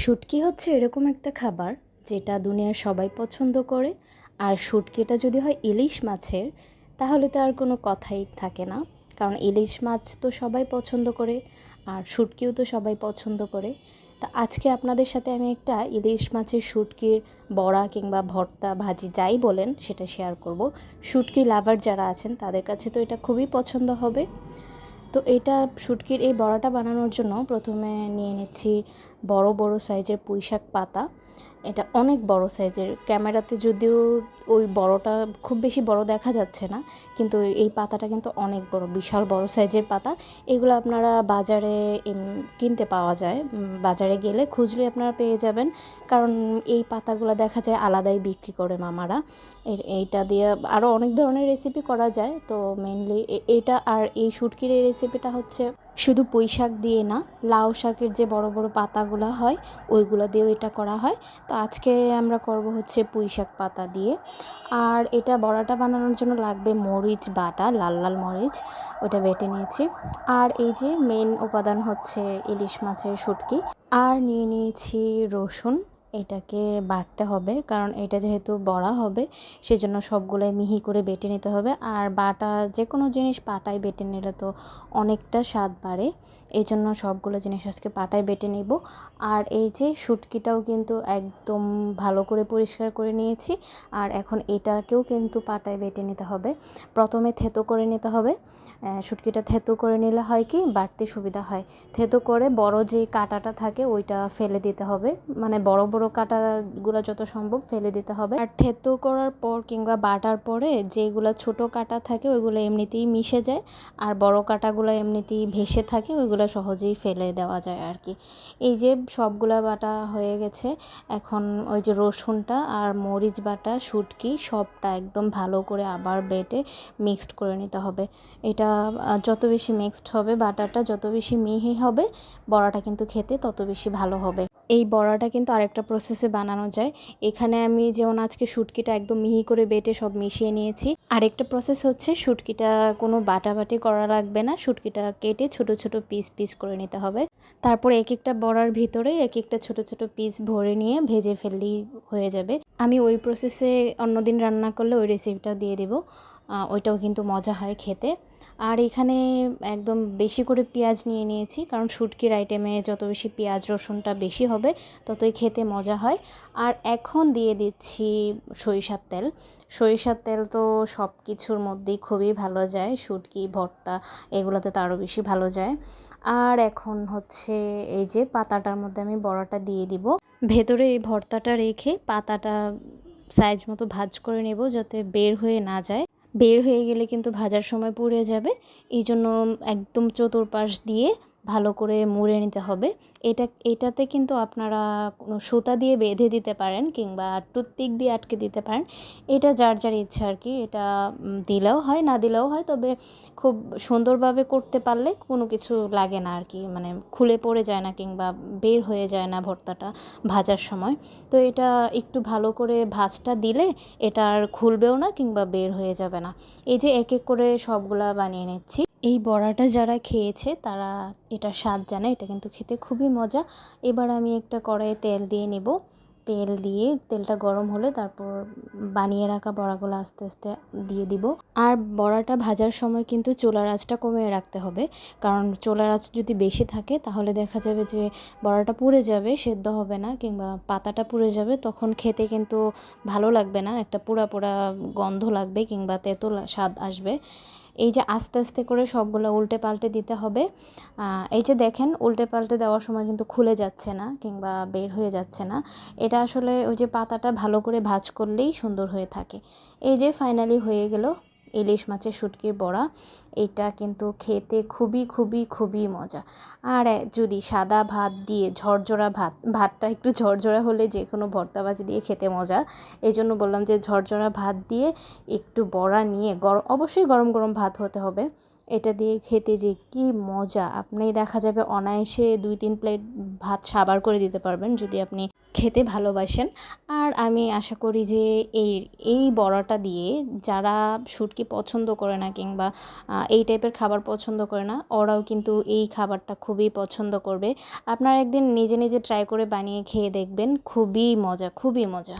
শুটকি হচ্ছে এরকম একটা খাবার যেটা দুনিয়ার সবাই পছন্দ করে। আর শুটকিটা যদি হয় ইলিশ মাছের, তাহলে তো আর কোনো কথাই থাকে না। কারণ ইলিশ মাছ তো সবাই পছন্দ করে, আর শুটকিও তো সবাই পছন্দ করে। তা আজকে আপনাদের সাথে আমি একটা ইলিশ মাছের শুটকির বড়া কিংবা ভর্তা ভাজি যাই বলেন সেটা শেয়ার করব। শুটকি লাভার যারা আছেন তাদের কাছে তো এটা খুবই পছন্দ হবে। তো এটা শুটকির এই বড়াটা বানানোর জন্য প্রথমে নিয়ে নিচ্ছি বড় বড় সাইজের পুঁইশাক পাতা। এটা অনেক বড় সাইজের, ক্যামেরাতে যদিও ওই বড়টা খুব বেশি বড় দেখা যাচ্ছে না, কিন্তু এই পাতাটা কিন্তু অনেক বড়, বিশাল বড় সাইজের পাতা। এগুলো আপনারা বাজারে কিনতে পাওয়া যায়, বাজারে গেলে খুঁজলে আপনারা পেয়ে যাবেন। কারণ এই পাতাগুলো দেখা যায় আলাদাই বিক্রি করে মামারা। এইটা দিয়ে আরও অনেক ধরনের রেসিপি করা যায়, তো মেনলি এটা। আর এই শুটকির এই রেসিপিটা হচ্ছে শুধু পুঁই শাক দিয়ে না, লাউ শাকের যে বড় বড় পাতাগুলো হয় ওইগুলো দিয়েও এটা করা হয়। তো আজকে আমরা করব হচ্ছে পুঁই শাক পাতা দিয়ে। আর এটা বড়াটা বানানোর জন্য লাগবে মরিচ বাটা, লাল লাল মরিচ, ওটা বেটে নিয়েছি। আর এই যে মেন উপাদান হচ্ছে ইলিশ মাছের শুটকি। আর নিয়ে নিয়েছি রসুন। এটাকে বাটতে হবে, কারণ এটা যেহেতু বড়া হবে সেজন্য সবগুলোই মিহি করে বেটে নিতে হবে। আর বাটা যে কোনো জিনিস পাটায় বেটে নিলে তো অনেকটা স্বাদ বাড়ে, এই জন্য সবগুলো জিনিস আজকে পাটায় বেটে নিব। আর এই যে শুটকিটাও কিন্তু একদম ভালো করে পরিষ্কার করে নিয়েছি। আর এখন এটাকেও কিন্তু পাটায় বেটে নিতে হবে। প্রথমে থেতো করে নিতে হবে। শুটকিটা থেতো করে নিলে হয় কি বাড়তে সুবিধা হয়। থেতো করে বড় যে কাঁটাটা থাকে ওইটা ফেলে দিতে হবে, মানে বড় বড় কাঁটাগুলো যত সম্ভব ফেলে দিতে হবে। আর থেতো করার পর কিংবা বাটার পরে যেগুলো ছোট কাঁটা থাকে ওইগুলো এমনিতেই মিশে যায়, আর বড় কাঁটাগুলো এমনিতেই ভেসে থাকে, ওইগুলো সহজেই ফেলে দেওয়া যায় আর কি। এই যে সবগুলা বাটা হয়ে গেছে। এখন ওই যে রসুনটা আর মরিচ বাটা, শুটকি সবটা একদম ভালো করে আবার বেটে মিক্সড করে নিতে হবে। এটা যত বেশি মিক্সড হবে, বাটাটা যত বেশি মিহি হবে, বড়াটা কিন্তু খেতে তত বেশি ভালো হবে। এই বড়াটা কিন্তু আরেকটা প্রসেসে বানানো যায়। এখানে আমি যেমন আজকে শুটকিটা একদম মিহি করে বেটে সব মিশিয়ে নিয়েছি। আরেকটা প্রসেস হচ্ছে শুটকিটা কোনো বাটাবাটি করা লাগবে না, শুটকিটা কেটে ছোট ছোট পিস পিস করে নিতে হবে। তারপর এক একটা বড়ার ভিতরে এক একটা ছোট ছোট পিস ভরে নিয়ে ভেজে ফেললেই হয়ে যাবে। আমি ওই প্রসেসে অন্যদিন রান্না করলে ওই রেসিপিটাও দিয়ে দেবো, ওইটাও কিন্তু মজা হয় খেতে। আর এখানে একদম বেশি করে পেঁয়াজ নিয়ে নিয়েছি, কারণ শুটকির আইটেমে যত বেশি পেঁয়াজ রসুনটা বেশি হবে ততই খেতে মজা হয়। আর এখন দিয়ে দিচ্ছি সরিষার তেল। সরিষার তেল তো সব কিছুর মধ্যেই খুবই ভালো যায়, শুটকি ভর্তা এগুলোতে তো আরও বেশি ভালো যায়। আর এখন হচ্ছে এই যে পাতাটার মধ্যে আমি বড়াটা দিয়ে দিব, ভেতরে এই ভর্তাটা রেখে পাতাটা সাইজ মতো ভাঁজ করে নেব যাতে বের হয়ে না যায়। বের হয়ে গেলে কিন্তু ভাজার সময় পুড়ে যাবে, এই জন্য একদম চতুর্পাশ দিয়ে ভালো করে মুড়ে নিতে হবে। এটাতে কিন্তু আপনারা কোনো সুতা দিয়ে বেঁধে দিতে পারেন কিংবা টুথপিক দিয়ে আটকে দিতে পারেন, এটা যার যার ইচ্ছা আর কি। এটা দিলেও হয় না দিলেও হয়, তবে খুব সুন্দরভাবে করতে পারলে কোনো কিছু লাগে না আর কি, মানে খুলে পড়ে যায় না কিংবা বের হয়ে যায় না ভর্তাটা ভাজার সময়। তো এটা একটু ভালো করে ভাঁজটা দিলে এটা আর খুলবেও না কিংবা বের হয়ে যাবে না। এই যে এক এক করে সবগুলা বানিয়ে নিচ্ছি। এই বড়াটা যারা খেয়েছে তারা এটার স্বাদ জানে, এটা কিন্তু খেতে খুবই মজা। এবার আমি একটা কড়াইয়ে তেল দিয়ে নেব। তেল দিয়ে তেলটা গরম হলে তারপর বানিয়ে রাখা বড়াগুলো আস্তে আস্তে দিয়ে দিব। আর বড়াটা ভাজার সময় কিন্তু চুলার আঁচটা কমিয়ে রাখতে হবে, কারণ চুলার আঁচ যদি বেশি থাকে তাহলে দেখা যাবে যে বড়াটা পুড়ে যাবে, সেদ্ধ হবে না কিংবা পাতাটা পুড়ে যাবে, তখন খেতে কিন্তু ভালো লাগবে না, একটা পোড়া পোড়া গন্ধ লাগবে কিংবা তেতো স্বাদ আসবে। এই যে আস্তে আস্তে করে সবগুলো উল্টে পাল্টে দিতে হবে। এই যে দেখেন উল্টে পাল্টে দেওয়ার সময় কিন্তু খুলে যাচ্ছে না কিংবা বের হয়ে যাচ্ছে না। এটা আসলে ওই যে পাতাটা ভালো করে ভাঁজ করলেই সুন্দর হয়ে থাকে। এই যে ফাইনালি হয়ে গেল ইলিশ মাছের শুটকির বড়া। এটা কিন্তু খেতে খুবই খুবই খুবই মজা। আর যদি সাদা ভাত দিয়ে ঝরঝরা ভাতটা একটু ঝরঝরা হলে যে কোনো ভর্তা ভাজি দিয়ে খেতে মজা। এই জন্য বললাম যে ঝরঝরা ভাত দিয়ে একটু বড়া নিয়ে অবশ্যই গরম গরম ভাত হতে হবে, এটা দিয়ে খেতে যে কি মজা! আপনি দেখা যাবে অনায়াসে 2-3 প্লেট ভাত সাবার করে দিতে পারবেন যদি আপনি খেতে ভালোবাসেন। আর আমি আশা করি যে এই এই বড়াটা দিয়ে যারা শুটকি পছন্দ করে না কিংবা এই টাইপের খাবার পছন্দ করে না, ওরাও কিন্তু এই খাবারটা খুবই পছন্দ করবে। আপনারা একদিন নিজে, নিজে ট্রাই করে বানিয়ে খেয়ে দেখবেন। খুবই মজা, খুবই মজা।